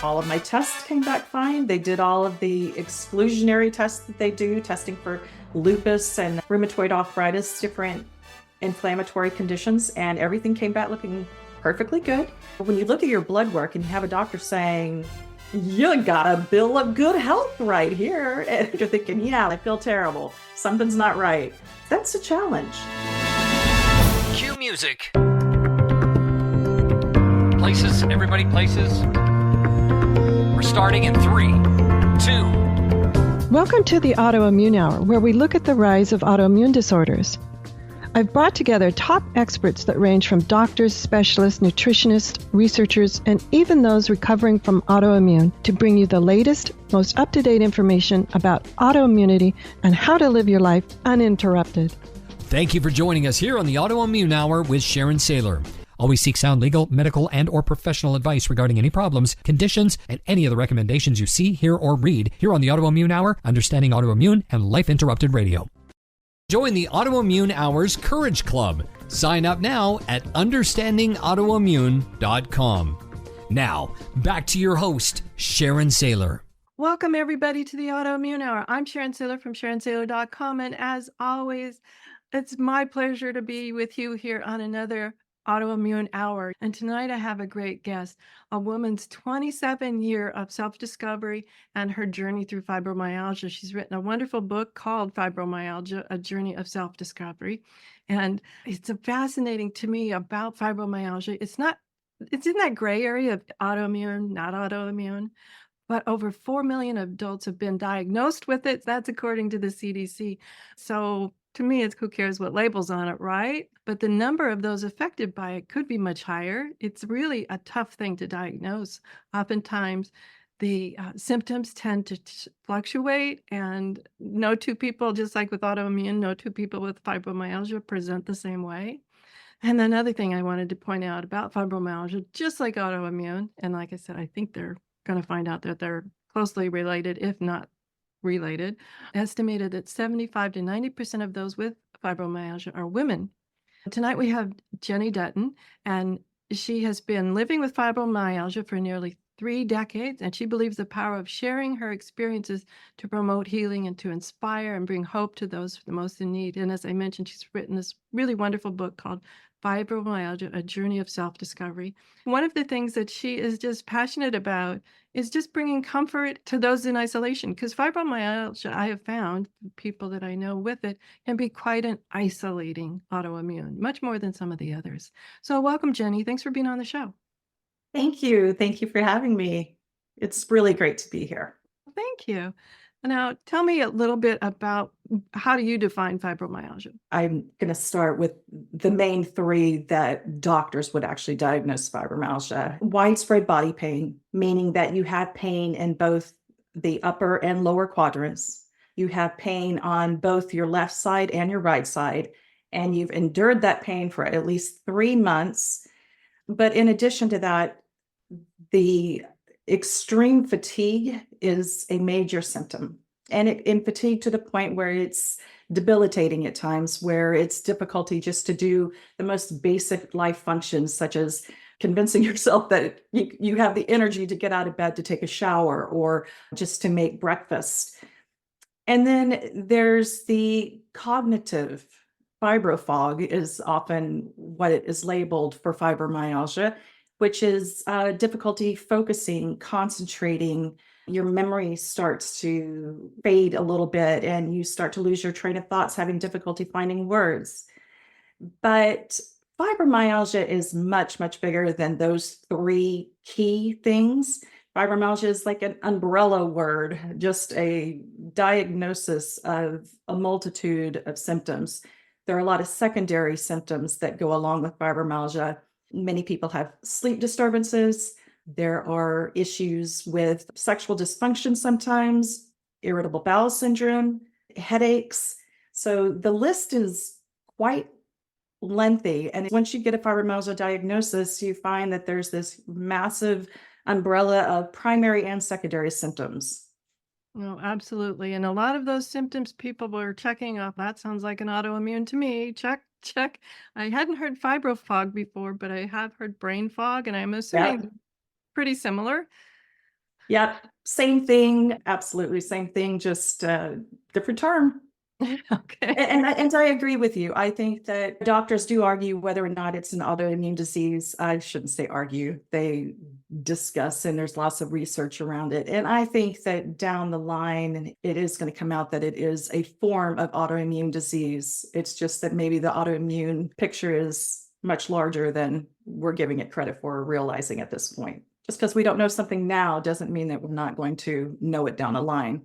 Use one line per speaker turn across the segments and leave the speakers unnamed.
All of my tests came back fine. They did all of the exclusionary tests that they do, testing for lupus and rheumatoid arthritis, different inflammatory conditions, and everything came back looking perfectly good. But when you look at your blood work and you have a doctor saying, you got a bill of good health right here, and you're thinking, yeah, I feel terrible. Something's not right. That's a challenge.
Cue music. Places, everybody places. We're starting in 3, 2.
Welcome to the Autoimmune Hour, where we look at the rise of autoimmune disorders. I've brought together top experts that range from doctors, specialists, nutritionists, researchers, and even those recovering from autoimmune to bring you the latest, most up-to-date information about autoimmunity and how to live your life uninterrupted.
Thank you for joining us here on the Autoimmune Hour with Sharon Sailor. Always seek sound legal, medical, and or professional advice regarding any problems, conditions, and any of the recommendations you see, hear, or read here on the Autoimmune Hour, Understanding Autoimmune, and Life Interrupted Radio. Join the Autoimmune Hour's Courage Club. Sign up now at understandingautoimmune.com. Now, back to your host, Sharon Sailor.
Welcome, everybody, to the Autoimmune Hour. I'm Sharon Sailor from SharonSailor.com, and as always, it's my pleasure to be with you here on another Autoimmune Hour. And tonight I have a great guest, a woman's 27-year of self-discovery and her journey through fibromyalgia. She's written a wonderful book called Fibromyalgia, A Journey of Self-Discovery. And it's fascinating to me about fibromyalgia. It's in that gray area of autoimmune, not autoimmune, but over 4 million adults have been diagnosed with it. That's according to the CDC. So to me, it's who cares what label's on it, right? But the number of those affected by it could be much higher. It's really a tough thing to diagnose. Oftentimes, the symptoms tend to fluctuate, and no two people, just like with autoimmune, no two people with fibromyalgia present the same way. And another thing I wanted to point out about fibromyalgia, just like autoimmune, and like I said, I think they're going to find out that they're closely related, if not related, estimated that 75 to 90% of those with fibromyalgia are women. Tonight we have JennySDunton, and she has been living with fibromyalgia for nearly 3 decades, and she believes the power of sharing her experiences to promote healing and to inspire and bring hope to those the most in need. And as I mentioned, she's written this really wonderful book called Fibromyalgia, A Journey of Self-Discovery. One of the things that she is just passionate about is just bringing comfort to those in isolation, because fibromyalgia, I have found, people that I know with it, can be quite an isolating autoimmune, much more than some of the others. So welcome, Jenny. Thanks for being on the show.
Thank you. Thank you for having me. It's really great to be here.
Thank you. Now, tell me a little bit about how do you define fibromyalgia?
I'm going to start with the main 3 that doctors would actually diagnose fibromyalgia. Widespread body pain, meaning that you have pain in both the upper and lower quadrants. You have pain on both your left side and your right side, and you've endured that pain for at least 3 months. But in addition to that, the extreme fatigue is a major symptom, and in fatigue to the point where it's debilitating at times, where it's difficulty just to do the most basic life functions, such as convincing yourself that you have the energy to get out of bed to take a shower or just to make breakfast. And then there's the cognitive fibrofog is often what it is labeled for fibromyalgia, which is difficulty focusing, concentrating. Your memory starts to fade a little bit and you start to lose your train of thoughts, having difficulty finding words. But fibromyalgia is much, much bigger than those 3 key things. Fibromyalgia is like an umbrella word, just a diagnosis of a multitude of symptoms. There are a lot of secondary symptoms that go along with fibromyalgia. Many people have sleep disturbances. There are issues with sexual dysfunction sometimes, irritable bowel syndrome, headaches. So the list is quite lengthy. And once you get a fibromyalgia diagnosis, you find that there's this massive umbrella of primary and secondary symptoms.
Oh, absolutely. And a lot of those symptoms people were checking off. That sounds like an autoimmune to me. Check. I hadn't heard fibrofog before, but I have heard brain fog, and I'm assuming pretty similar.
Yep. Same thing. Absolutely same thing, just different term.
Okay.
And I agree with you. I think that doctors do argue whether or not it's an autoimmune disease. I shouldn't say argue. They discuss, and there's lots of research around it. And I think that down the line, it is going to come out that it is a form of autoimmune disease. It's just that maybe the autoimmune picture is much larger than we're giving it credit for or realizing at this point. Just because we don't know something now doesn't mean that we're not going to know it down the line.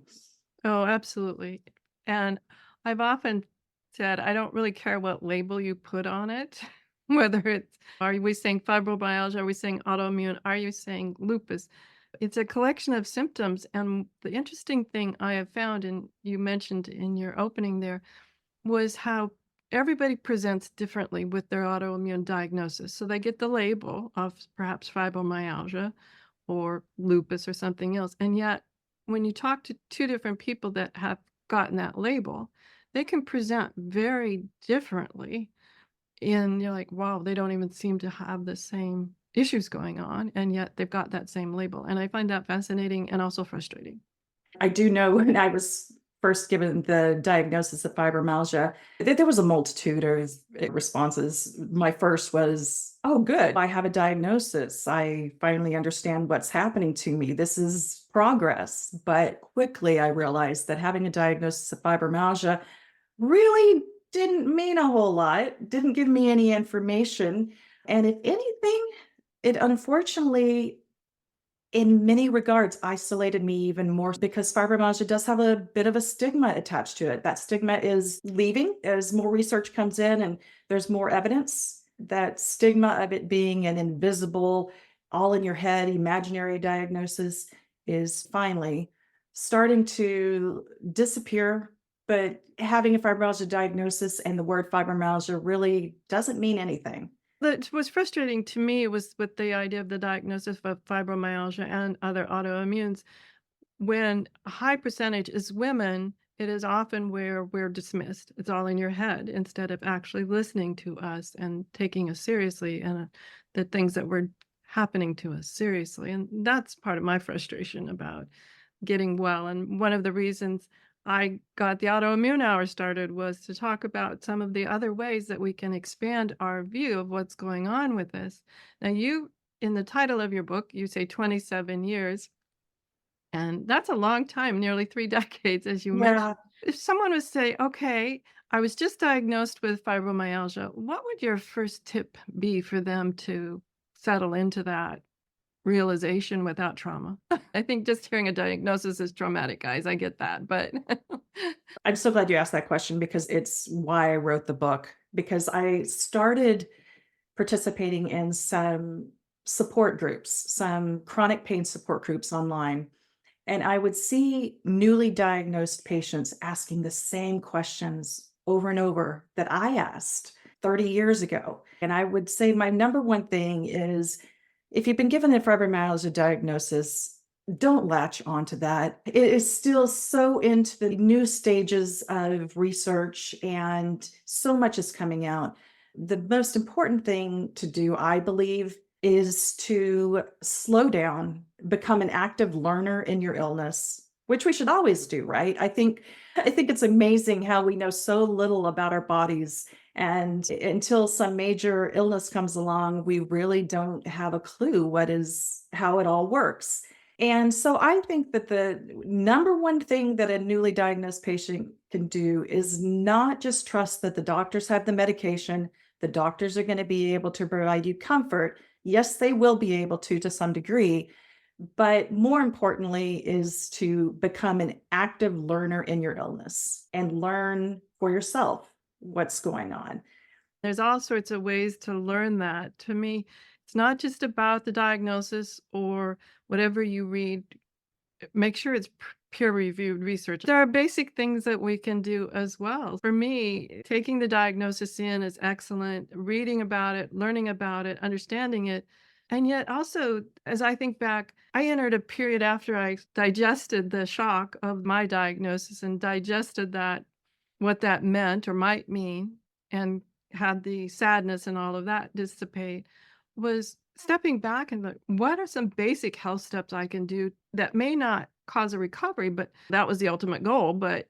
Oh, absolutely. And I've often said, I don't really care what label you put on it, whether it's, are we saying fibromyalgia? Are we saying autoimmune? Are you saying lupus? It's a collection of symptoms. And the interesting thing I have found, and you mentioned in your opening there, was how everybody presents differently with their autoimmune diagnosis. So they get the label of perhaps fibromyalgia or lupus or something else. And yet, when you talk to two different people that have gotten that label, they can present very differently. And you're like, wow, they don't even seem to have the same issues going on. And yet they've got that same label. And I find that fascinating and also frustrating.
I do know when I was first given the diagnosis of fibromyalgia, that there was a multitude of responses. My first was, oh, good, I have a diagnosis. I finally understand what's happening to me. This is progress. But quickly I realized that having a diagnosis of fibromyalgia really didn't mean a whole lot, didn't give me any information. And if anything, it unfortunately in many regards isolated me even more because fibromyalgia does have a bit of a stigma attached to it. That stigma is leaving as more research comes in and there's more evidence. That stigma of it being an invisible, all in your head, imaginary diagnosis is finally starting to disappear. But having a fibromyalgia diagnosis and the word fibromyalgia really doesn't mean anything.
That was frustrating to me was with the idea of the diagnosis of fibromyalgia and other autoimmunes. When a high percentage is women, it is often where we're dismissed. It's all in your head instead of actually listening to us and taking us seriously and the things that were happening to us seriously. And that's part of my frustration about getting well. And one of the reasons I got the Autoimmune Hour started was to talk about some of the other ways that we can expand our view of what's going on with this. Now, you, in the title of your book, you say 27 years, and that's a long time, nearly 3 decades, as you mentioned.
Yeah.
If someone was to say, okay, I was just diagnosed with fibromyalgia, what would your first tip be for them to settle into that realization without trauma? I think just hearing a diagnosis is traumatic, guys. I get that, but
I'm so glad you asked that question because it's why I wrote the book. Because I started participating in some support groups, some chronic pain support groups online. And I would see newly diagnosed patients asking the same questions over and over that I asked 30 years ago. And I would say my number one thing is if you've been given a fibromyalgia diagnosis, don't latch onto that. It is still so into the new stages of research and so much is coming out. The most important thing to do, I believe, is to slow down, become an active learner in your illness, which we should always do, right? I think it's amazing how we know so little about our bodies and until some major illness comes along, we really don't have a clue how it all works. And so I think that the number one thing that a newly diagnosed patient can do is not just trust that the doctors have the medication, the doctors are going to be able to provide you comfort. Yes, they will be able to some degree, but more importantly is to become an active learner in your illness and learn for yourself what's going on.
there's all sorts of ways to learn that. To me, it's not just about the diagnosis or whatever you read. Make sure it's peer-reviewed research. There are basic things that we can do as well. For me, taking the diagnosis in is excellent, reading about it, learning about it, understanding it. And yet also, as I think back, I entered a period after I digested the shock of my diagnosis and digested that, what that meant or might mean, and had the sadness and all of that dissipate, was stepping back and look, what are some basic health steps I can do that may not cause a recovery, but that was the ultimate goal. But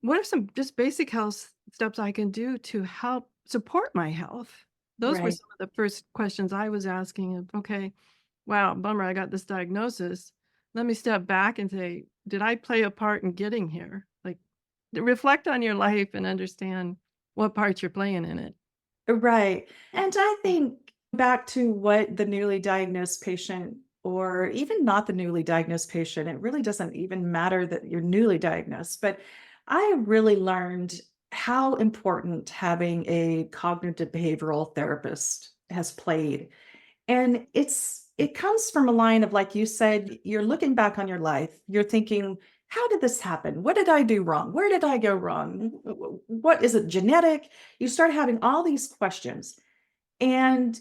what are some just basic health steps I can do to help support my health? Those were
Right.
some of the first questions I was asking of, okay, wow, bummer, I got this diagnosis. Let me step back and say, did I play a part in getting here? Like, reflect on your life and understand what part you're playing in it.
Right. And I think back to what the newly diagnosed patient, or even not the newly diagnosed patient, it really doesn't even matter that you're newly diagnosed, but I really learned how important having a cognitive behavioral therapist has played. And it comes from a line of, like you said, you're looking back on your life, you're thinking, how did this happen? What did I do wrong? Where did I go wrong? What is it, genetic? You start having all these questions, and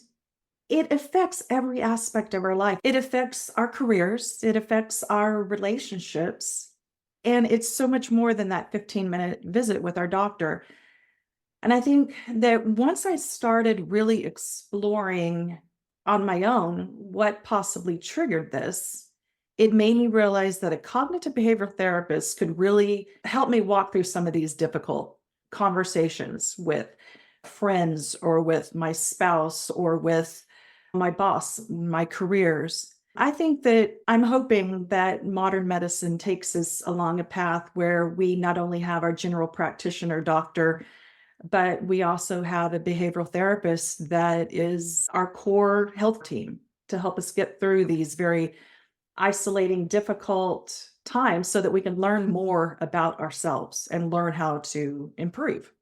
it affects every aspect of our life. It affects our careers, it affects our relationships, and it's so much more than that 15-minute visit with our doctor. And I think that once I started really exploring on my own what possibly triggered this, it made me realize that a cognitive behavioral therapist could really help me walk through some of these difficult conversations with friends or with my spouse or with my boss, my careers. I think that I'm hoping that modern medicine takes us along a path where we not only have our general practitioner doctor, but we also have a behavioral therapist that is our core health team to help us get through these very isolating, difficult times so that we can learn more about ourselves and learn how to improve.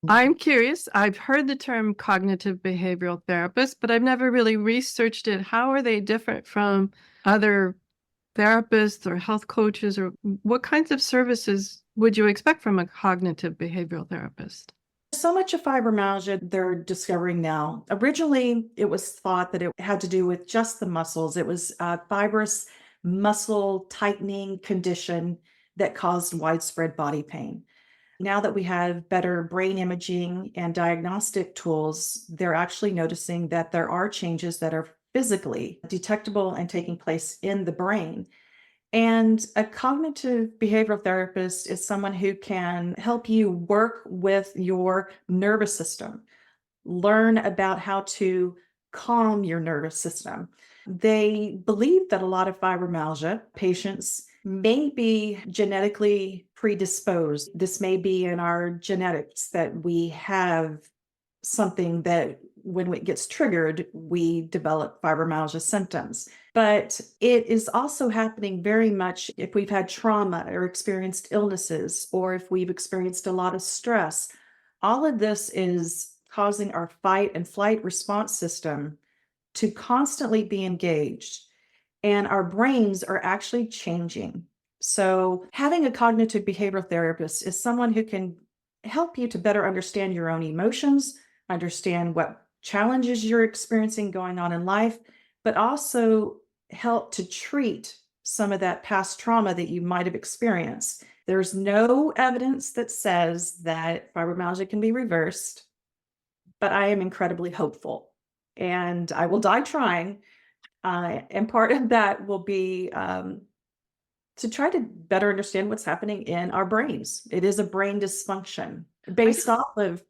I'm curious. I've heard the term cognitive behavioral therapist, but I've never really researched it. How are they different from other therapists or health coaches, or what kinds of services would you expect from a cognitive behavioral therapist?
So much of fibromyalgia they're discovering now. Originally, it was thought that it had to do with just the muscles. It was a fibrous muscle tightening condition that caused widespread body pain. Now that we have better brain imaging and diagnostic tools, they're actually noticing that there are changes that are physically detectable and taking place in the brain. And a cognitive behavioral therapist is someone who can help you work with your nervous system, learn about how to calm your nervous system. They believe that a lot of fibromyalgia patients may be genetically predisposed. This may be in our genetics that we have something that when it gets triggered, we develop fibromyalgia symptoms. But it is also happening very much if we've had trauma or experienced illnesses, or if we've experienced a lot of stress. All of this is causing our fight and flight response system to constantly be engaged, and our brains are actually changing. So, having a cognitive behavioral therapist is someone who can help you to better understand your own emotions, understand what challenges you're experiencing going on in life, but also help to treat some of that past trauma that you might have experienced. There's no evidence that says that fibromyalgia can be reversed, but I am incredibly hopeful and I will die trying. And part of that will be to try to better understand what's happening in our brains. It is a brain dysfunction
I
based off of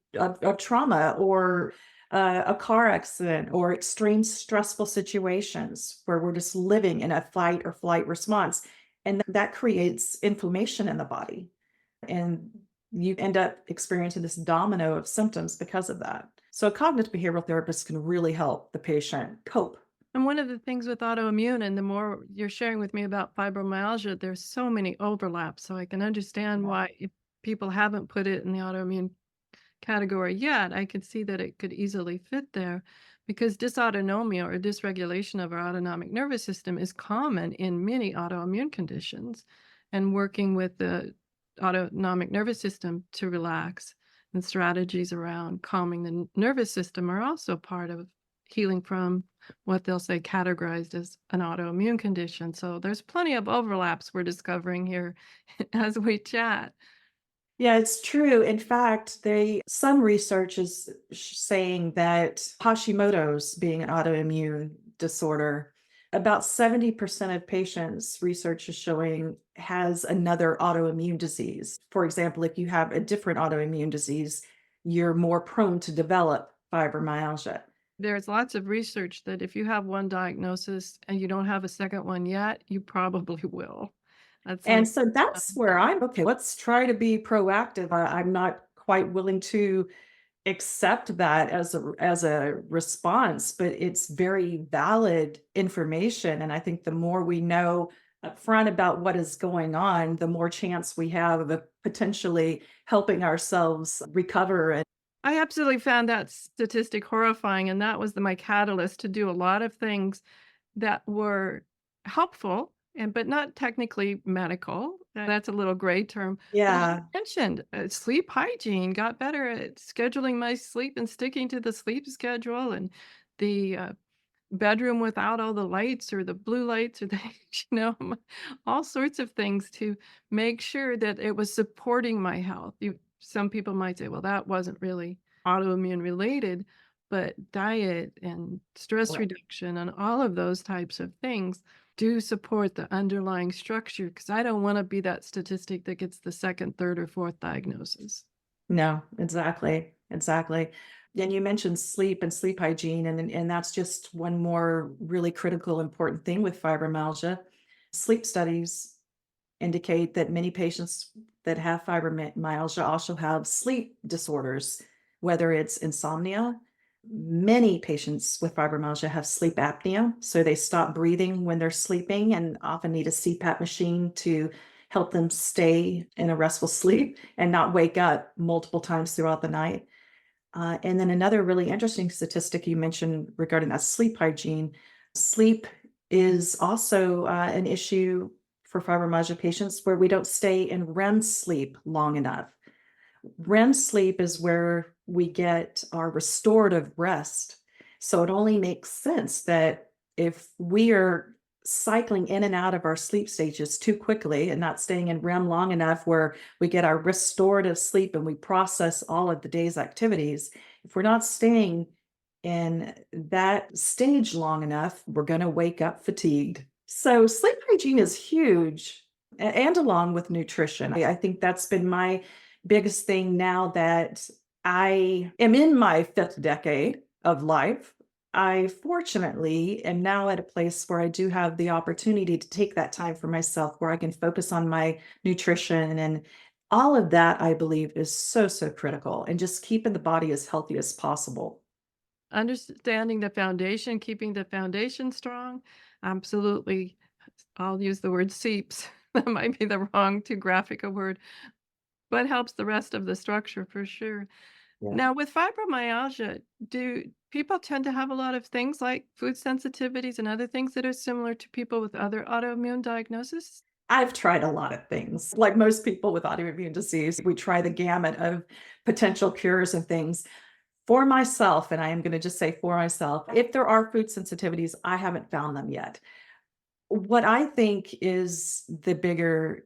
trauma or a car accident or extreme stressful situations where we're just living in a fight or flight response. And that creates inflammation in the body. And you end up experiencing this domino of symptoms because of that. So a cognitive behavioral therapist can really help the patient cope.
And one of the things with autoimmune, and the more you're sharing with me about fibromyalgia, there's so many overlaps. So I can understand why, if people haven't put it in the autoimmune category yet, I could see that it could easily fit there, because dysautonomia or dysregulation of our autonomic nervous system is common in many autoimmune conditions. And working with the autonomic nervous system to relax and strategies around calming the nervous system are also part of healing from what they'll say categorized as an autoimmune condition. So there's plenty of overlaps we're discovering here as we chat.
Yeah, it's true. In fact, some research is saying that Hashimoto's being an autoimmune disorder, about 70% of patients, research is showing, has another autoimmune disease. For example, if you have a different autoimmune disease, you're more prone to develop fibromyalgia.
There's lots of research that if you have one diagnosis and you don't have a second one yet, you probably will. That's
And
something.
so that's where I'm okay. Let's try to be proactive. I'm not quite willing to accept that as a response, but it's very valid information. And I think the more we know upfront about what is going on, the more chance we have of potentially helping ourselves recover. And
I absolutely found that statistic horrifying, and that was my catalyst to do a lot of things that were helpful but not technically medical. That's a little gray term. But like you
yeah,
mentioned, sleep hygiene, got better at scheduling my sleep and sticking to the sleep schedule, and the bedroom without all the lights or the blue lights or the all sorts of things to make sure that it was supporting my health. Some people might say, well, that wasn't really autoimmune related, but diet and stress
right.
reduction and all of those types of things do support the underlying structure, because I don't want to be that statistic that gets the second, third, or fourth diagnosis.
No, exactly. Exactly. And you mentioned sleep and sleep hygiene, and that's just one more really critical, important thing with fibromyalgia. Sleep studies indicate that many patients that have fibromyalgia also have sleep disorders, whether it's insomnia. Many patients with fibromyalgia have sleep apnea, so they stop breathing when they're sleeping and often need a CPAP machine to help them stay in a restful sleep and not wake up multiple times throughout the night. And then another really interesting statistic you mentioned regarding that sleep hygiene, sleep is also an issue for fibromyalgia patients where we don't stay in REM sleep long enough. REM sleep is where we get our restorative rest. So it only makes sense that if we are cycling in and out of our sleep stages too quickly and not staying in REM long enough where we get our restorative sleep and we process all of the day's activities, if we're not staying in that stage long enough, we're going to wake up fatigued. So sleep hygiene is huge, and along with nutrition. I think that's been my biggest thing now that I am in my fifth decade of life. I fortunately am now at a place where I do have the opportunity to take that time for myself, where I can focus on my nutrition and all of that. I believe is so, so critical, and just keeping the body as healthy as possible.
Understanding the foundation, keeping the foundation strong, absolutely. I'll use the word seeps. That might be the wrong, too graphic a word, but helps the rest of the structure for sure.
Yeah.
Now, with fibromyalgia, do people tend to have a lot of things like food sensitivities and other things that are similar to people with other autoimmune diagnoses?
I've tried a lot of things. Like most people with autoimmune disease, we try the gamut of potential cures and things. For myself, and I am going to just say for myself, if there are food sensitivities, I haven't found them yet. What I think is the bigger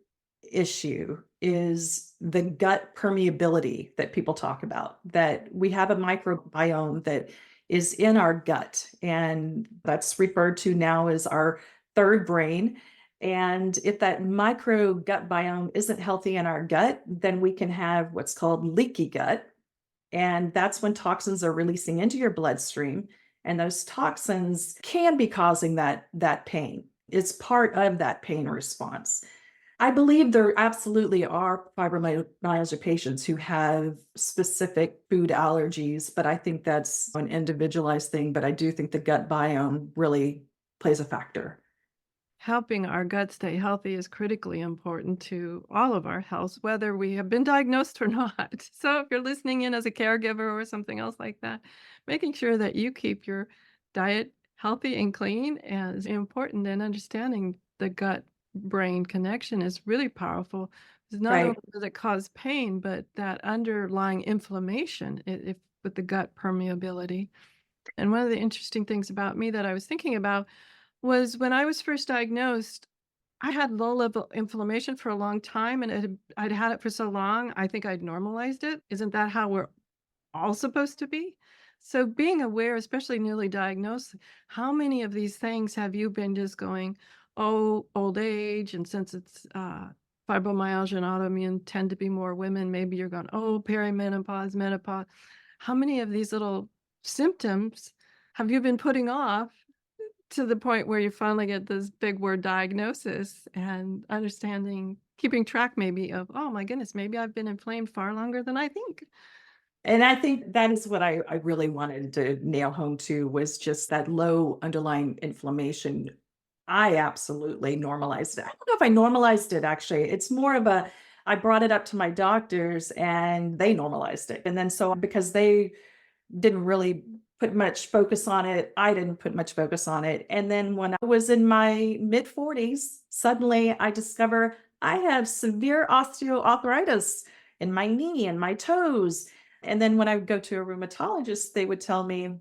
issue is the gut permeability that people talk about, that we have a microbiome that is in our gut, and that's referred to now as our third brain. And if that micro gut biome isn't healthy in our gut, then we can have what's called leaky gut. And that's when toxins are releasing into your bloodstream. And those toxins can be causing that pain. It's part of that pain response. I believe there absolutely are fibromyalgia patients who have specific food allergies, but I think that's an individualized thing. But I do think the gut biome really plays a factor.
Helping our gut stay healthy is critically important to all of our health, whether we have been diagnosed or not. So, if you're listening in as a caregiver or something else like that, making sure that you keep your diet healthy and clean is important, and understanding the gut brain connection is really powerful. Because not only
Right.
does it cause pain, but that underlying inflammation if with the gut permeability. And one of the interesting things about me that I was thinking about was when I was first diagnosed, I had low level inflammation for a long time, and I'd had it for so long, I think I'd normalized it. Isn't that how we're all supposed to be? So being aware, especially newly diagnosed, how many of these things have you been just going, oh, old age, and since it's fibromyalgia and autoimmune tend to be more women, maybe you're going, oh, perimenopause, menopause. How many of these little symptoms have you been putting off to the point where you finally get this big word diagnosis and understanding, keeping track maybe of, oh my goodness, maybe I've been inflamed far longer than I think.
And I think that is what I really wanted to nail home to was just that low underlying inflammation. I absolutely normalized it. I don't know if I normalized it actually. It's more of a I brought it up to my doctors and they normalized it. And then so because they didn't really put much focus on it, I didn't put much focus on it. And then when I was in my mid 40s, suddenly I discover I have severe osteoarthritis in my knee and my toes. And then when I would go to a rheumatologist, they would tell me,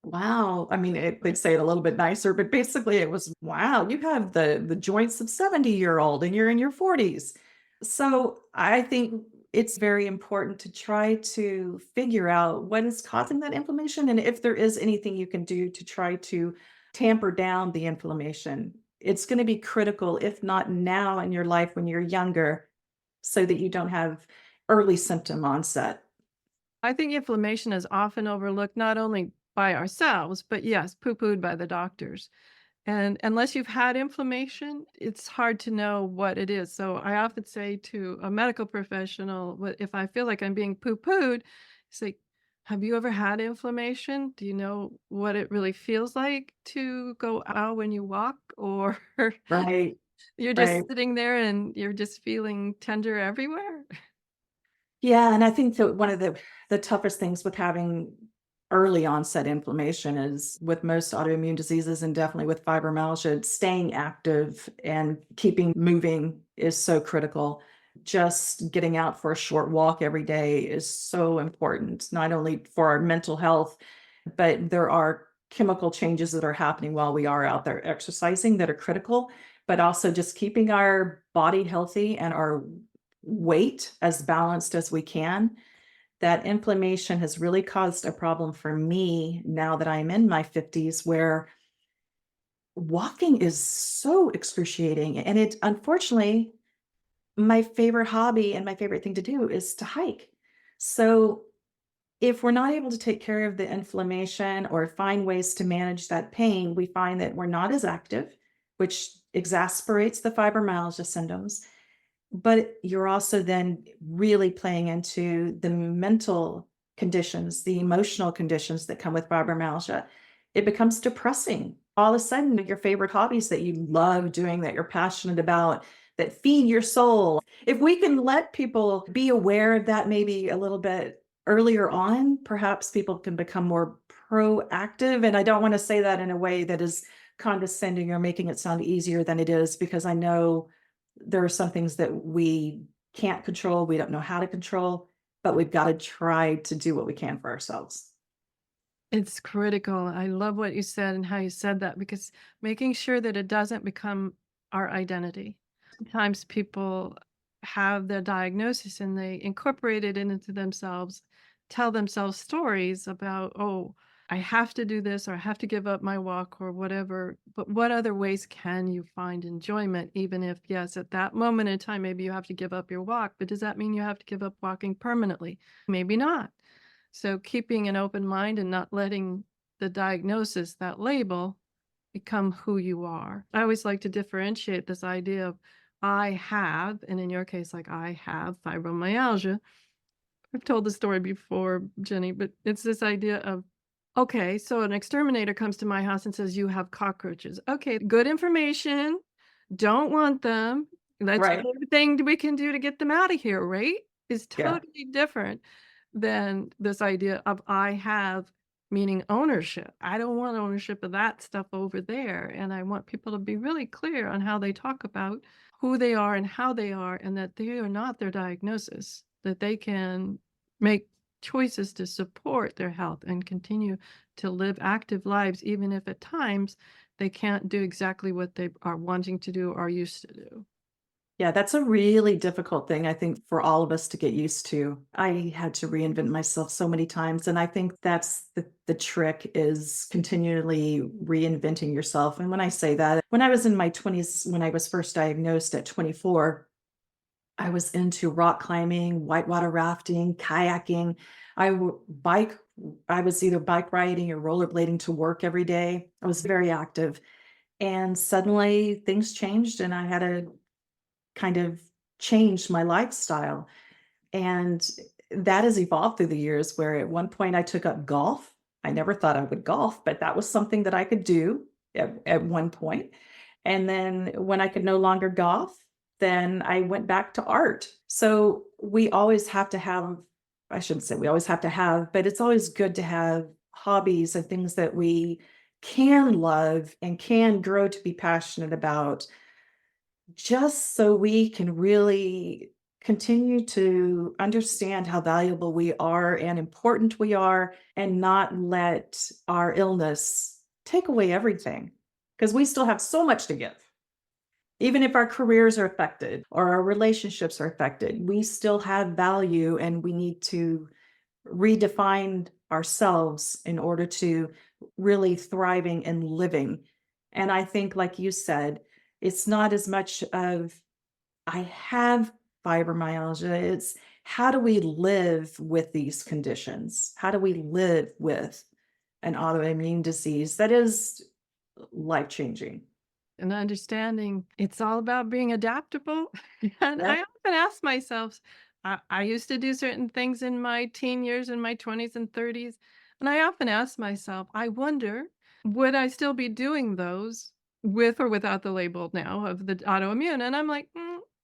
wow. I mean, they'd say it a little bit nicer, but basically it was, wow, you have the joints of 70-year-old and you're in your 40s. So I think it's very important to try to figure out what is causing that inflammation and if there is anything you can do to try to tamper down the inflammation. It's going to be critical, if not now in your life when you're younger, so that you don't have early symptom onset.
I think inflammation is often overlooked not only by ourselves, but yes, poo-pooed by the doctors. And unless you've had inflammation, it's hard to know what it is. So I often say to a medical professional, if I feel like I'm being poo-pooed, it's like, have you ever had inflammation? Do you know what it really feels like to go out when you walk? Or
Right.
you're
Right.
just sitting there and you're just feeling tender everywhere?
Yeah, and I think that one of the toughest things with having early onset inflammation is with most autoimmune diseases and definitely with fibromyalgia, staying active and keeping moving is so critical. Just getting out for a short walk every day is so important, not only for our mental health, but there are chemical changes that are happening while we are out there exercising that are critical, but also just keeping our body healthy and our weight as balanced as we can. That inflammation has really caused a problem for me now that I'm in my 50s where walking is so excruciating. And it unfortunately, my favorite hobby and my favorite thing to do is to hike. So if we're not able to take care of the inflammation or find ways to manage that pain, we find that we're not as active, which exasperates the fibromyalgia symptoms. But you're also then really playing into the mental conditions, the emotional conditions that come with fibromyalgia. It becomes depressing. All of a sudden, your favorite hobbies that you love doing, that you're passionate about, that feed your soul. If we can let people be aware of that maybe a little bit earlier on, perhaps people can become more proactive. And I don't want to say that in a way that is condescending or making it sound easier than it is, because I know there are some things that we can't control, we don't know how to control, but we've got to try to do what we can for ourselves.
It's critical. I love what you said and how you said that because making sure that it doesn't become our identity. Sometimes people have their diagnosis and they incorporate it into themselves, tell themselves stories about, oh, I have to do this or I have to give up my walk or whatever. But what other ways can you find enjoyment, even if, yes, at that moment in time, maybe you have to give up your walk, but does that mean you have to give up walking permanently? Maybe not. So keeping an open mind and not letting the diagnosis, that label, become who you are. I always like to differentiate this idea of I have, and in your case, like I have fibromyalgia. I've told the story before, Jenny, but it's this idea of, okay, so an exterminator comes to my house and says, you have cockroaches. Okay, good information. Don't want them. Let's do
Right.
everything we can do to get them out of here, right? Is
Yeah.
totally different than this idea of I have, meaning ownership. I don't want ownership of that stuff over there. And I want people to be really clear on how they talk about who they are and how they are, and that they are not their diagnosis, that they can make choices to support their health and continue to live active lives, even if at times they can't do exactly what they are wanting to do or used to do.
Yeah, that's a really difficult thing, I think, for all of us to get used to. I had to reinvent myself so many times, and I think that's the trick is continually reinventing yourself. And when I say that, when I was in my 20s, when I was first diagnosed at 24, I was into rock climbing, whitewater rafting, kayaking. Bike. I was either bike riding or rollerblading to work every day. I was very active. And suddenly things changed and I had to kind of change my lifestyle. And that has evolved through the years where at one point I took up golf. I never thought I would golf, but that was something that I could do at one point. And then when I could no longer golf, then I went back to art. So we always have to have, I shouldn't say we always have to have, but it's always good to have hobbies and things that we can love and can grow to be passionate about, just so we can really continue to understand how valuable we are and important we are, and not let our illness take away everything, because we still have so much to give. Even if our careers are affected or our relationships are affected, we still have value and we need to redefine ourselves in order to really thriving and living. And I think, like you said, it's not as much of I have fibromyalgia, it's how do we live with these conditions? How do we live with an autoimmune disease that is life changing?
And understanding it's all about being adaptable. And I
Yep.
often ask myself, I used to do certain things in my teen years, in my 20s and 30s. And I often ask myself, I wonder, would I still be doing those with or without the label now of the autoimmune? And I'm like,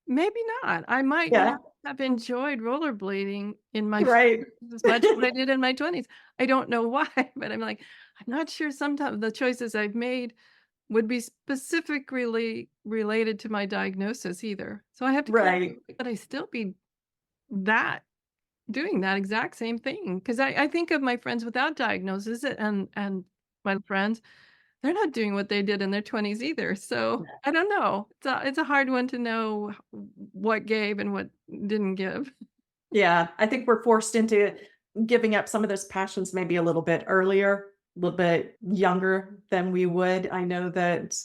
maybe not. I might
Yeah.
not have enjoyed rollerblading in my
Right.
as much as I did in my 20s. I don't know why, but I'm like, I'm not sure sometimes the choices I've made would be specifically related to my diagnosis either. So I have to kind
Right.
of but I still be that doing that exact same thing? Because I think of my friends without diagnosis and my friends, they're not doing what they did in their 20s either. So I don't know. It's a hard one to know what gave and what didn't give.
Yeah, I think we're forced into giving up some of those passions maybe a little bit earlier, a little bit younger than we would. I know that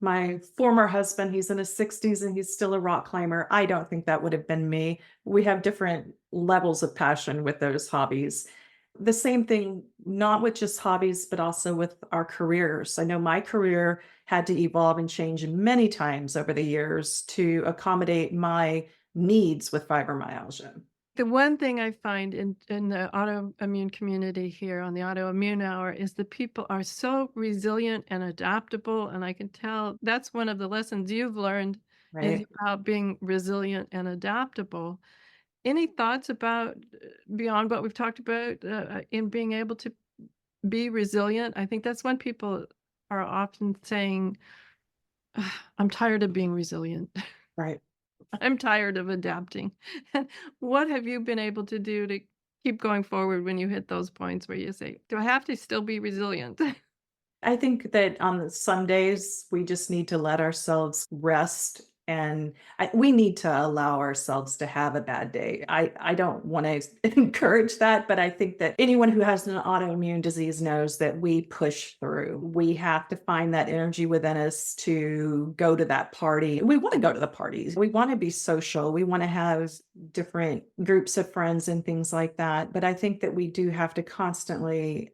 my former husband, he's in his 60s and he's still a rock climber. I don't think that would have been me. We have different levels of passion with those hobbies. The same thing, not with just hobbies, but also with our careers. I know my career had to evolve and change many times over the years to accommodate my needs with fibromyalgia.
The one thing I find in the autoimmune community here on the Autoimmune Hour is the people are so resilient and adaptable, and I can tell that's one of the lessons you've learned is
Right.
about being resilient and adaptable. Any thoughts about beyond what we've talked about in being able to be resilient? I think that's when people are often saying, "Ugh, I'm tired of being resilient.
Right.
I'm tired of adapting." What have you been able to do to keep going forward when you hit those points where you say, "Do I have to still be resilient?"
I think that on some days we just need to let ourselves rest, and we need to allow ourselves to have a bad day. I don't want to encourage that, but I think that anyone who has an autoimmune disease knows that we push through. We have to find that energy within us to go to that party. We want to go to the parties. We want to be social. We want to have different groups of friends and things like that. But I think that we do have to constantly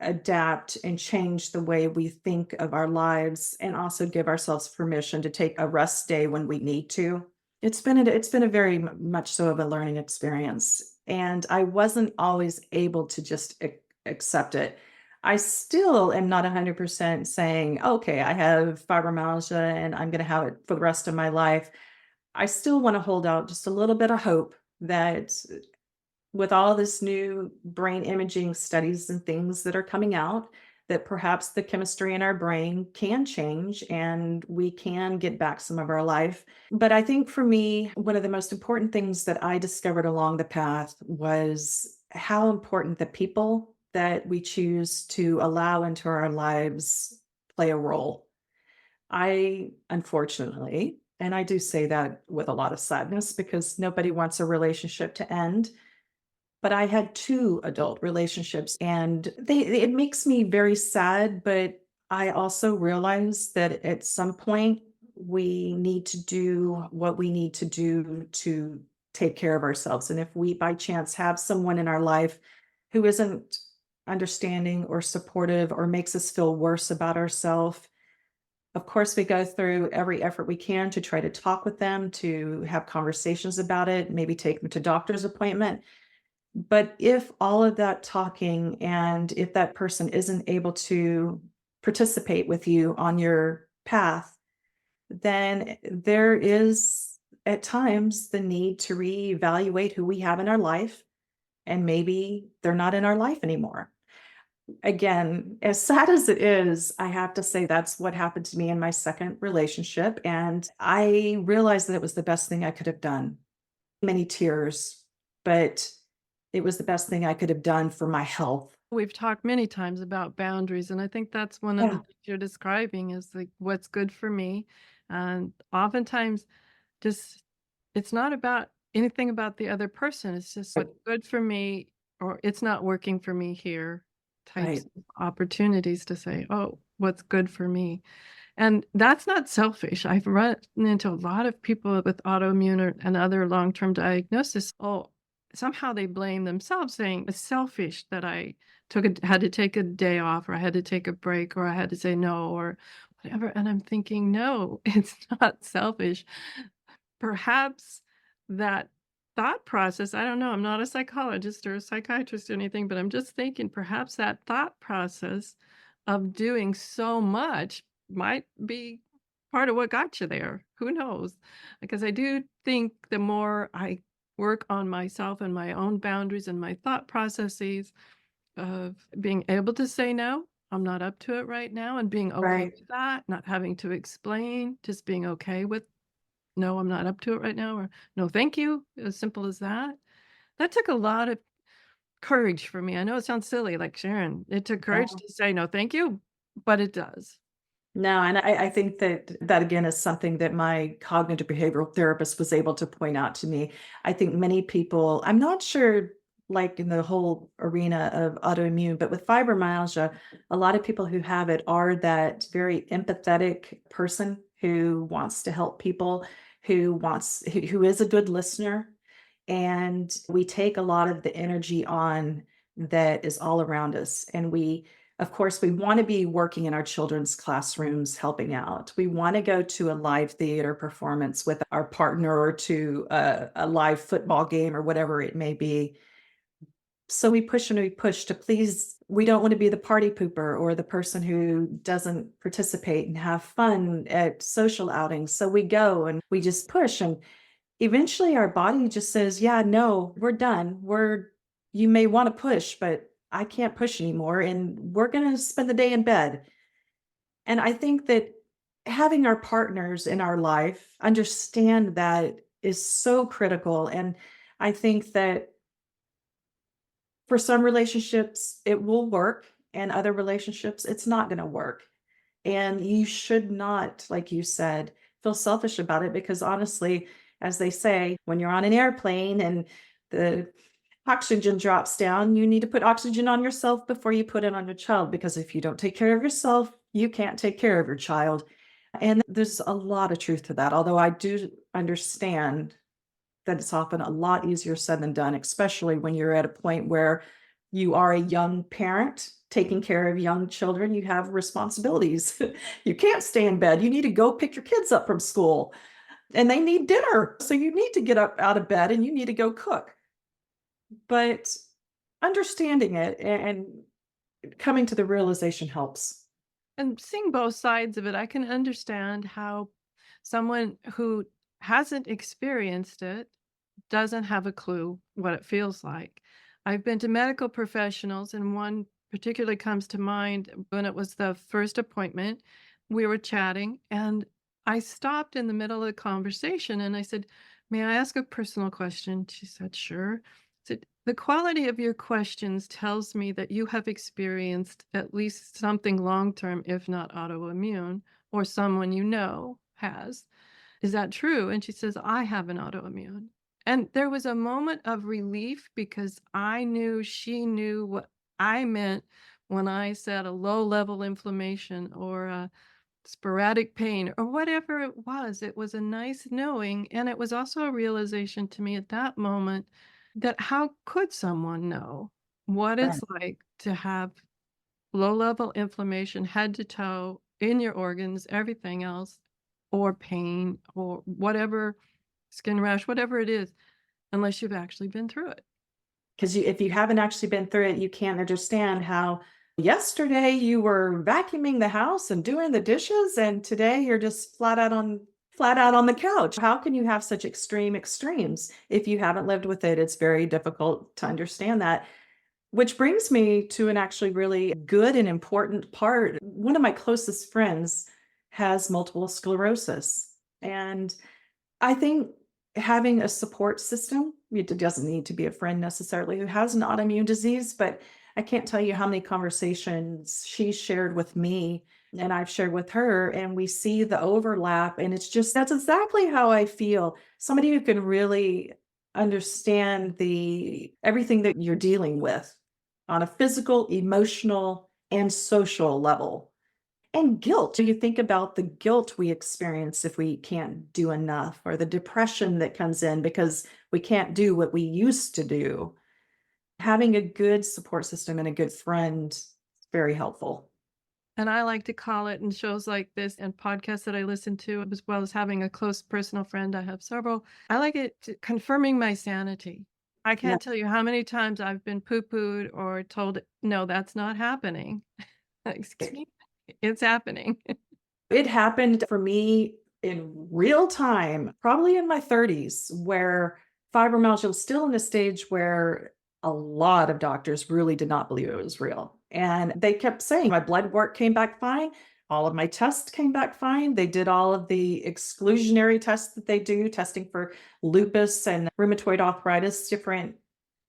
adapt and change the way we think of our lives, and also give ourselves permission to take a rest day when we need to. It's been a very much so of a learning experience, and I wasn't always able to just accept it. I still am not 100% saying, okay, I have fibromyalgia and I'm going to have it for the rest of my life. I still want to hold out just a little bit of hope that with all this new brain imaging studies and things that are coming out, that perhaps the chemistry in our brain can change and we can get back some of our life. But I think for me, one of the most important things that I discovered along the path was how important the people that we choose to allow into our lives play a role. I, unfortunately, And I do say that with a lot of sadness because nobody wants a relationship to end. But I had 2 adult relationships and it makes me very sad, but I also realize that at some point we need to do what we need to do to take care of ourselves. And if we by chance have someone in our life who isn't understanding or supportive or makes us feel worse about ourselves, of course, we go through every effort we can to try to talk with them, to have conversations about it, maybe take them to doctor's appointment. But if all of that talking and if that person isn't able to participate with you on your path, then there is at times the need to reevaluate who we have in our life, and maybe they're not in our life anymore. Again, as sad as it is, I have to say that's what happened to me in my second relationship. And I realized that it was the best thing I could have done. Many tears, but it was the best thing I could have done for my health.
We've talked many times about boundaries, and I think that's one of the
Yeah,
things you're describing is like what's good for me. And oftentimes, just it's not about anything about the other person. It's just what's good for me, or it's not working for me here types
right,
of opportunities to say, oh, what's good for me. And that's not selfish. I've run into a lot of people with autoimmune and other long-term diagnosis. Oh, somehow they blame themselves, saying it's selfish that I had to take a day off, or I had to take a break, or I had to say no, or whatever. And I'm thinking, no, it's not selfish. Perhaps that thought process, I don't know, I'm not a psychologist or a psychiatrist or anything, but I'm just thinking perhaps that thought process of doing so much might be part of what got you there. Who knows? Because I do think the more I work on myself and my own boundaries and my thought processes of being able to say no, I'm not up to it right now, and being okay
right.
with that, not having to explain, just being okay with no, I'm not up to it right now, or no, thank you, as simple as that. That took a lot of courage for me. I know it sounds silly, like Sharon, it took courage
No,
to say no, thank you, but it does.
no, and I think that that again is something that my cognitive behavioral therapist was able to point out to me. I think many people, I'm not sure like in the whole arena of autoimmune, but with fibromyalgia, a lot of people who have it are that very empathetic person who wants to help people, who is a good listener. And we take a lot of the energy on that is all around us. And we, of course, we want to be working in our children's classrooms, helping out. We want to go to a live theater performance with our partner or to a live football game or whatever it may be. So we push and we push to please. We don't want to be the party pooper or the person who doesn't participate and have fun at social outings. So we go and we just push. And eventually our body just says, yeah, no, we're done. You may want to push, but I can't push anymore. And we're going to spend the day in bed. And I think that having our partners in our life understand that is so critical. And I think that for some relationships, it will work, and other relationships, it's not going to work. And you should not, like you said, feel selfish about it because honestly, as they say, when you're on an airplane and the oxygen drops down, you need to put oxygen on yourself before you put it on your child because if you don't take care of yourself, you can't take care of your child. And there's a lot of truth to that. Although I do understand that it's often a lot easier said than done, especially when you're at a point where you are a young parent taking care of young children. You have responsibilities. You can't stay in bed. You need to go pick your kids up from school and they need dinner. So you need to get up out of bed and you need to go cook. But understanding it and coming to the realization helps.
And seeing both sides of it, I can understand how someone who hasn't experienced it doesn't have a clue what it feels like. I've been to medical professionals, and one particularly comes to mind when it was the first appointment. We were chatting, and I stopped in the middle of the conversation and I said, may I ask a personal question? She said, sure. I said, the quality of your questions tells me that you have experienced at least something long term, if not autoimmune, or someone you know has. Is that true? And she says, I have an autoimmune. And there was a moment of relief because I knew she knew what I meant when I said a low level inflammation or a sporadic pain or whatever it was. It was a nice knowing. And it was also a realization to me at that moment that how could someone know what
Right.
it's like to have low level inflammation, head to toe, in your organs, everything else, or pain, or whatever, skin rash, whatever it is, unless you've actually been through it.
Because if you haven't actually been through it, you can't understand how yesterday you were vacuuming the house and doing the dishes, and today you're just flat out on the couch. How can you have such extreme extremes? If you haven't lived with it, it's very difficult to understand that. Which brings me to an actually really good and important part. One of my closest friends has multiple sclerosis. And I think having a support system, it doesn't need to be a friend necessarily who has an autoimmune disease, but I can't tell you how many conversations she shared with me and I've shared with her, and we see the overlap. And it's just, that's exactly how I feel. Somebody who can really understand the everything that you're dealing with on a physical, emotional, and social level. And guilt. Do you think about the guilt we experience if we can't do enough, or the depression that comes in because we can't do what we used to do? Having a good support system and a good friend is very helpful.
And I like to call it in shows like this and podcasts that I listen to, as well as having a close personal friend. I have several. I like it confirming my sanity. I
Yeah.
can't tell you how many times I've been poo-pooed or told, no, that's not happening. Excuse me. It's happening.
It happened for me in real time, probably in my 30s, where fibromyalgia was still in a stage where a lot of doctors really did not believe it was real. And they kept saying my blood work came back fine. All of my tests came back fine. They did all of the exclusionary tests that they do, testing for lupus and rheumatoid arthritis, different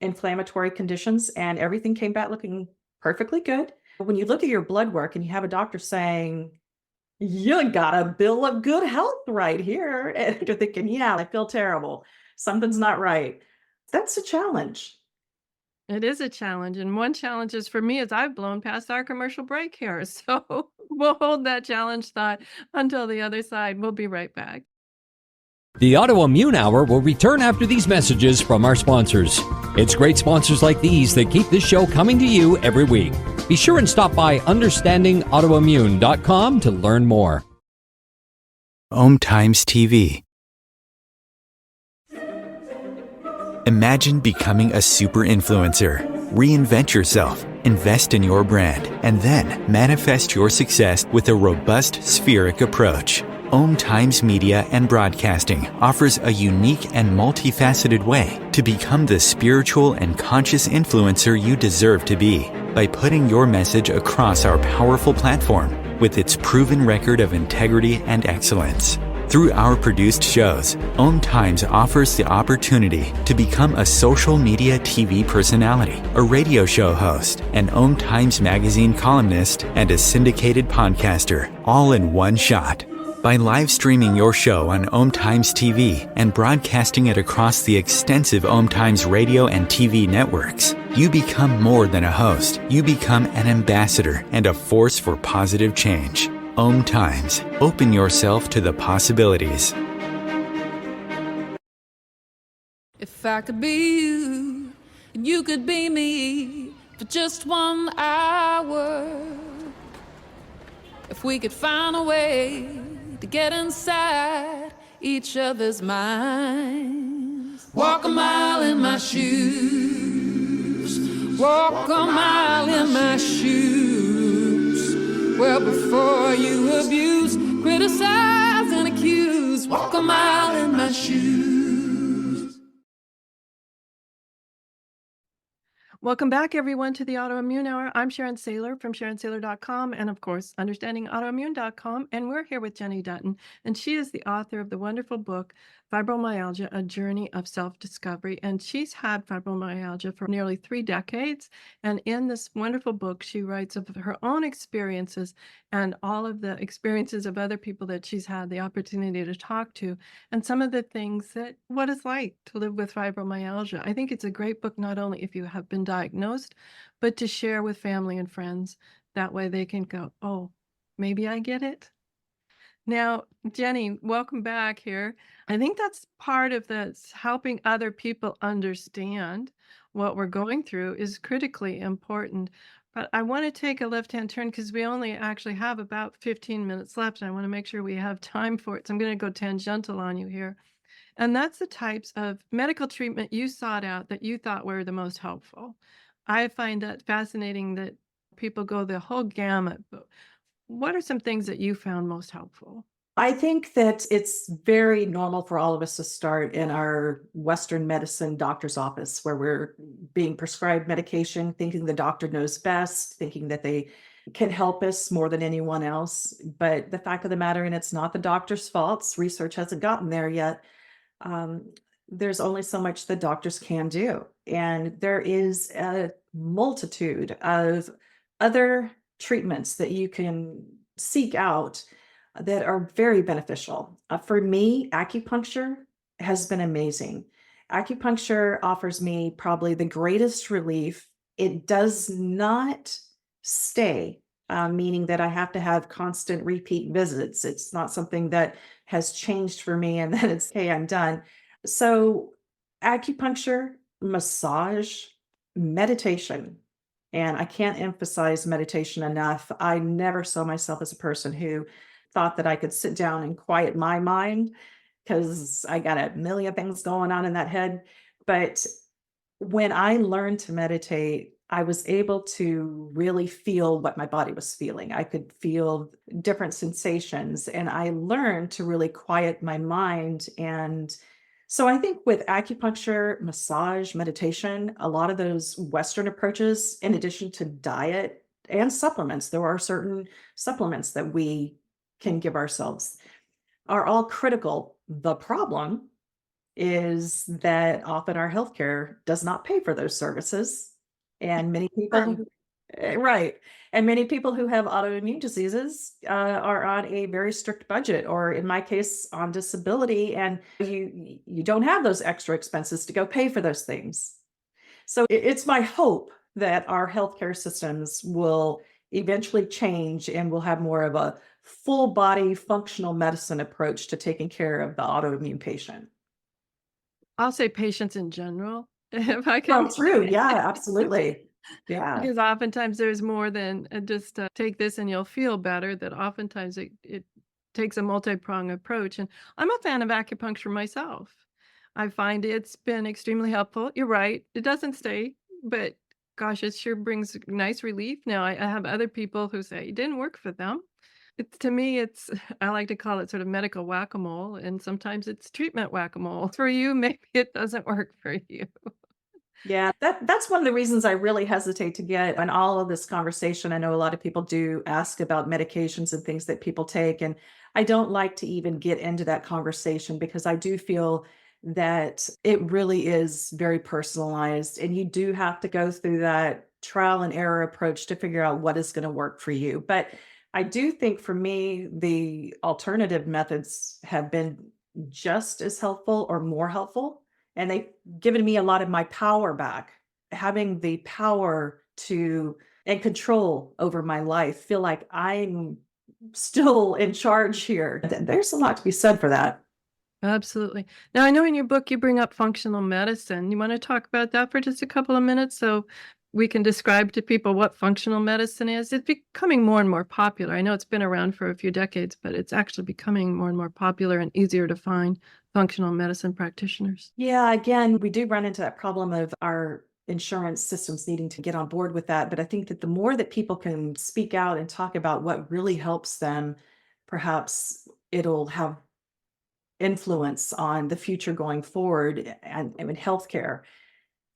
inflammatory conditions, and everything came back looking perfectly good. When you look at your blood work and you have a doctor saying, you got a bill of good health right here. And you're thinking, yeah, I feel terrible. Something's not right. That's a challenge.
It is a challenge, and one challenge is for me is I've blown past our commercial break here, so we'll hold that challenge thought until the other side. We'll be right back.
The Autoimmune Hour will return after these messages from our sponsors. It's great sponsors like these that keep this show coming to you every week. Be sure and stop by understandingautoimmune.com to learn more.
Times TV. Imagine becoming a super influencer. Reinvent yourself, invest in your brand, and then manifest your success with a robust spheric approach. Times Media and Broadcasting offers a unique and multifaceted way to become the spiritual and conscious influencer you deserve to be by putting your message across our powerful platform with its proven record of integrity and excellence. Through our produced shows, Times offers the opportunity to become a social media TV personality, a radio show host, an Times magazine columnist, and a syndicated podcaster, all in one shot. By live streaming your show on Times TV and broadcasting it across the extensive Times radio and TV networks, you become more than a host. You become an ambassador and a force for positive change. Times. Open yourself to the possibilities.
If I could be you, and you could be me for just 1 hour. If we could find a way to get inside each other's minds. Walk a mile in my shoes. Walk a mile in my shoes. Well, before you abuse, criticize, and accuse, walk a mile in my shoes.
Welcome back, everyone, to the Autoimmune Hour. I'm Sharon Sailor from SharonSailor.com and, of course, understandingautoimmune.com. And we're here with Jenny Dunton, and she is the author of the wonderful book, Fibromyalgia, A Journey of Self-Discovery. And she's had fibromyalgia for nearly 3 decades. And in this wonderful book, she writes of her own experiences and all of the experiences of other people that she's had the opportunity to talk to, and some of the things that what it's like to live with fibromyalgia. I think it's a great book, not only if you have been diagnosed, but to share with family and friends. That way they can go, oh, maybe I get it. Now, Jenny, welcome back here. I think that's part of this helping other people understand what we're going through is critically important. But I want to take a left-hand turn because we only actually have about 15 minutes left, and I want to make sure we have time for it. So I'm going to go tangential on you here. And that's the types of medical treatment you sought out that you thought were the most helpful. I find that fascinating that people go the whole gamut. But what are some things that you found most helpful?
I think that it's very normal for all of us to start in our Western medicine doctor's office where we're being prescribed medication, thinking the doctor knows best, thinking that they can help us more than anyone else. But the fact of the matter, and it's not the doctor's fault, research hasn't gotten there yet. Um, there's only so much that doctors can do. And there is a multitude of other treatments that you can seek out that are very beneficial. For me, acupuncture has been amazing. Acupuncture offers me probably the greatest relief. It does not stay, meaning that I have to have constant repeat visits. It's not something that has changed for me and then it's, hey, I'm done. So, acupuncture, massage, meditation. And I can't emphasize meditation enough. I never saw myself as a person who thought that I could sit down and quiet my mind because I got a million things going on in that head. But when I learned to meditate, I was able to really feel what my body was feeling. I could feel different sensations, and I learned to really quiet my mind. And so I think with acupuncture, massage, meditation, a lot of those Western approaches, in addition to diet and supplements, there are certain supplements that we can give ourselves, are all critical. The problem is that often our healthcare does not pay for those services. And many people, right. And many people who have autoimmune diseases are on a very strict budget, or in my case, on disability, and you don't have those extra expenses to go pay for those things. So it's my hope that our healthcare systems will eventually change and we'll have more of a full body functional medicine approach to taking care of the autoimmune patient.
I'll say patients in general, if I
Oh,
can.
true. Yeah, absolutely. Yeah.
Because oftentimes there's more than just take this and you'll feel better, that oftentimes it takes a multi-pronged approach. And I'm a fan of acupuncture myself. I find it's been extremely helpful. You're right. It doesn't stay, but gosh, it sure brings nice relief. Now, I have other people who say it didn't work for them. It's to me, it's I like to call it sort of medical whack-a-mole, and sometimes it's treatment whack-a-mole. For you, maybe it doesn't work for you.
Yeah, that's one of the reasons I really hesitate to get on all of this conversation. I know a lot of people do ask about medications and things that people take, and I don't like to even get into that conversation because I do feel that it really is very personalized, and you do have to go through that trial and error approach to figure out what is going to work for you. But I do think for me, the alternative methods have been just as helpful or more helpful, and they've given me a lot of my power back, having the power to and control over my life, feel like I'm still in charge here. There's a lot to be said for that.
Absolutely. Now, I know in your book you bring up functional medicine. You want to talk about that for just a couple of minutes so we can describe to people what functional medicine is? It's becoming more and more popular. I know it's been around for a few decades, but it's actually becoming more and more popular and easier to find functional medicine practitioners.
Yeah, again, we do run into that problem of our insurance systems needing to get on board with that. But I think that the more that people can speak out and talk about what really helps them, perhaps it'll have influence on the future going forward and in healthcare.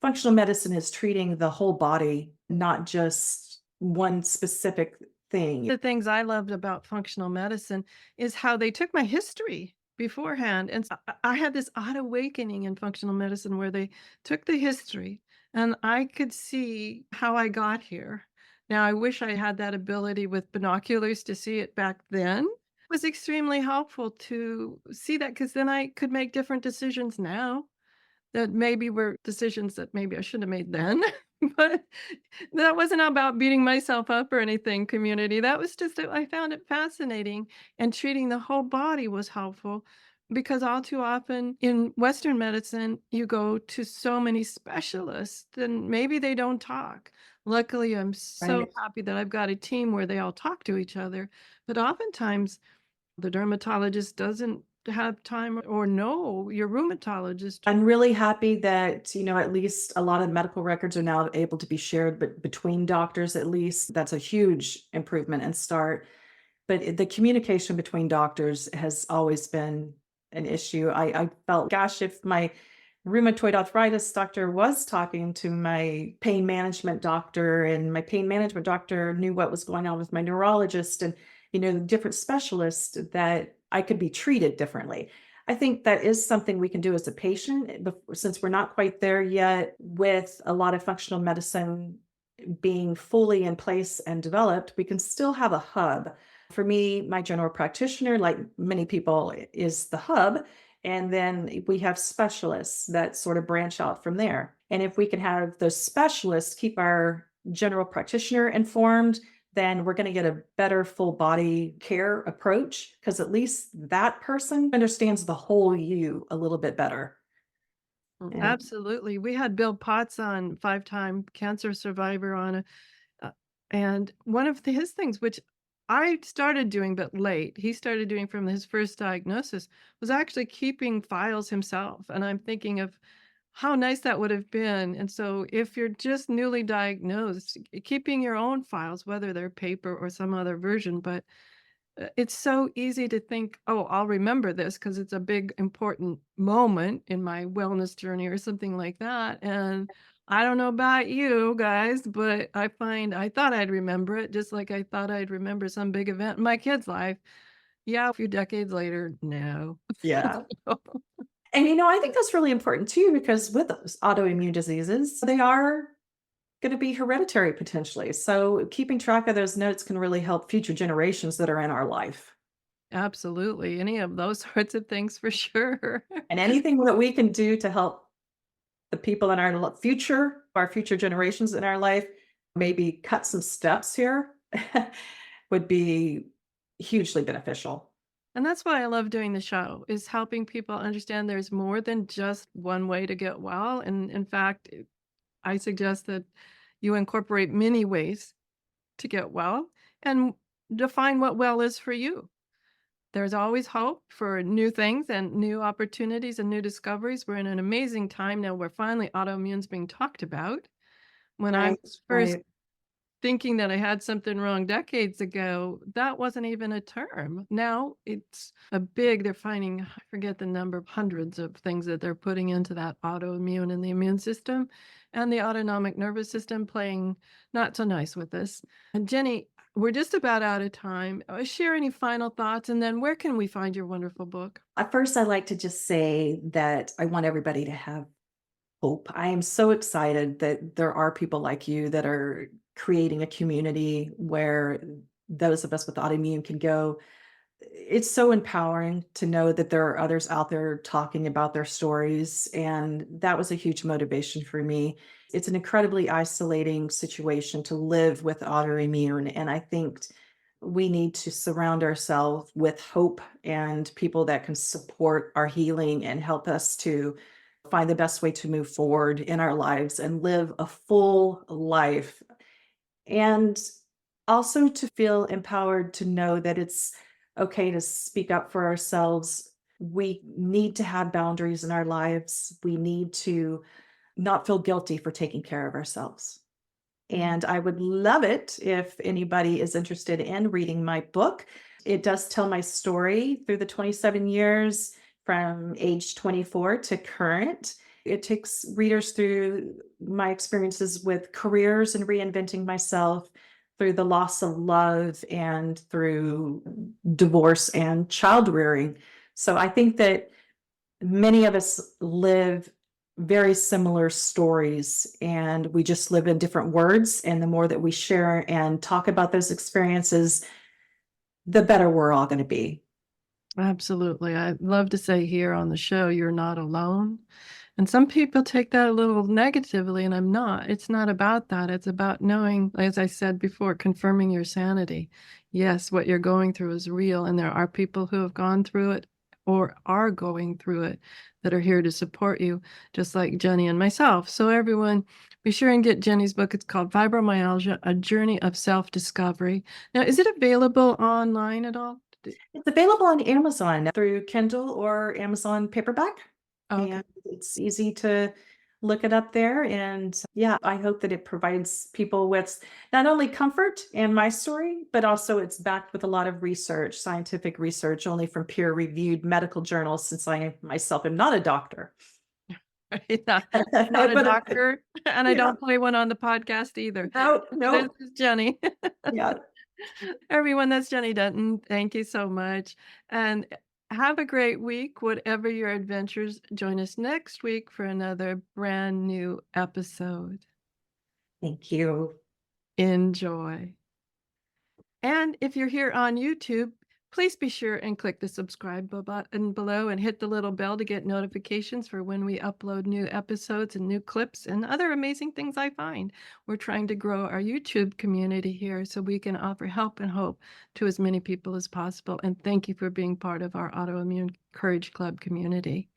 Functional medicine is treating the whole body, not just one specific thing.
The things I loved about functional medicine is how they took my history beforehand. And I had this odd awakening in functional medicine where they took the history and I could see how I got here. Now, I wish I had that ability with binoculars to see it back then. It was extremely helpful to see that because then I could make different decisions now that maybe were decisions that maybe I should have made then. But that wasn't about beating myself up or anything, community. That was just that I found it fascinating, and treating the whole body was helpful because all too often in Western medicine, you go to so many specialists and maybe they don't talk. Luckily, I'm so
Right.
happy that I've got a team where they all talk to each other. But oftentimes, the dermatologist doesn't have time or know your rheumatologist.
I'm really happy that, at least a lot of medical records are now able to be shared, but between doctors, at least, that's a huge improvement and start. But the communication between doctors has always been an issue. I felt, gosh, if my rheumatoid arthritis doctor was talking to my pain management doctor, and my pain management doctor knew what was going on with my neurologist, and, different specialists, that I could be treated differently. I think that is something we can do as a patient, since we're not quite there yet with a lot of functional medicine being fully in place and developed. We can still have a hub. For me, my general practitioner, like many people, is the hub. And then we have specialists that sort of branch out from there. And if we can have those specialists keep our general practitioner informed, then we're going to get a better full body care approach, because at least that person understands the whole you a little bit better. And
Absolutely. We had Bill Potts on, five-time cancer survivor on and one of his things, which I started doing but late, he started doing from his first diagnosis, was actually keeping files himself. And I'm thinking of how nice that would have been. And so if you're just newly diagnosed, keeping your own files, whether they're paper or some other version, but it's so easy to think, oh, I'll remember this because it's a big, important moment in my wellness journey or something like that. And I don't know about you guys, but I find I thought I'd remember it just like I thought I'd remember some big event in my kid's life. Yeah, a few decades later, no.
yeah. And I think that's really important too, because with those autoimmune diseases, they are going to be hereditary potentially. So keeping track of those notes can really help future generations that are in our life.
Absolutely. Any of those sorts of things for sure.
And anything that we can do to help the people in our future generations in our life, maybe cut some steps here, would be hugely beneficial.
And that's why I love doing the show, is helping people understand there's more than just one way to get well. And in fact, I suggest that you incorporate many ways to get well and define what well is for you. There's always hope for new things and new opportunities and new discoveries. We're in an amazing time now where finally autoimmune's being talked about. When I
Right,
was first
right.
thinking that I had something wrong decades ago, that wasn't even a term. Now it's they're finding, I forget the number, hundreds of things that they're putting into that autoimmune and the immune system and the autonomic nervous system playing not so nice with this. And Jenny, we're just about out of time. Share any final thoughts, and then where can we find your wonderful book?
At first, I'd like to just say that I want everybody to have hope. I am so excited that there are people like you that are creating a community where those of us with autoimmune can go. It's so empowering to know that there are others out there talking about their stories. And that was a huge motivation for me. It's an incredibly isolating situation to live with autoimmune. And I think we need to surround ourselves with hope and people that can support our healing and help us to find the best way to move forward in our lives and live a full life. And also to feel empowered to know that it's okay to speak up for ourselves. We need to have boundaries in our lives. We need to not feel guilty for taking care of ourselves. And I would love it if anybody is interested in reading my book. It does tell my story through the 27 years from age 24 to current. It takes readers through my experiences with careers and reinventing myself, through the loss of love, and through divorce and child rearing. So I think that many of us live very similar stories, and we just live in different words. And the more that we share and talk about those experiences, the better we're all going to be.
Absolutely. I love to say here on the show, you're not alone. And some people take that a little negatively, and I'm not. It's not about that. It's about knowing, as I said before, confirming your sanity. Yes, what you're going through is real, and there are people who have gone through it or are going through it that are here to support you, just like Jenny and myself. So everyone, be sure and get Jenny's book. It's called Fibromyalgia, A Journey of Self-Discovery. Now, is it available online at all?
It's available on Amazon through Kindle or Amazon paperback.
Okay.
And it's easy to look it up there. And yeah, I hope that it provides people with not only comfort and my story, but also it's backed with a lot of research, scientific research, only from peer-reviewed medical journals, since I myself am not a doctor.
Not a doctor, and I don't play one on the podcast either.
No.
This is Jenny.
Yeah.
Everyone, that's Jenny Dunton. Thank you so much. And have a great week, whatever your adventures. Join us next week for another brand new episode.
Thank you.
Enjoy. And if you're here on YouTube, please be sure and click the subscribe button below and hit the little bell to get notifications for when we upload new episodes and new clips and other amazing things I find. We're trying to grow our YouTube community here so we can offer help and hope to as many people as possible. And thank you for being part of our Autoimmune Courage Club community.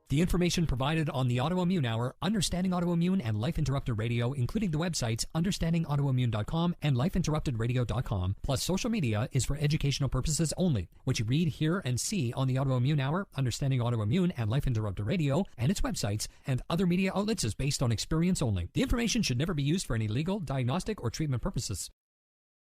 The information provided on the Autoimmune Hour, Understanding Autoimmune, and Life Interrupted Radio, including the websites understandingautoimmune.com and lifeinterruptedradio.com, plus social media, is for educational purposes only. What you read, hear, and see on the Autoimmune Hour, Understanding Autoimmune, and Life Interrupted Radio, and its websites, and other media outlets is based on experience only. The information should never be used for any legal, diagnostic, or treatment purposes.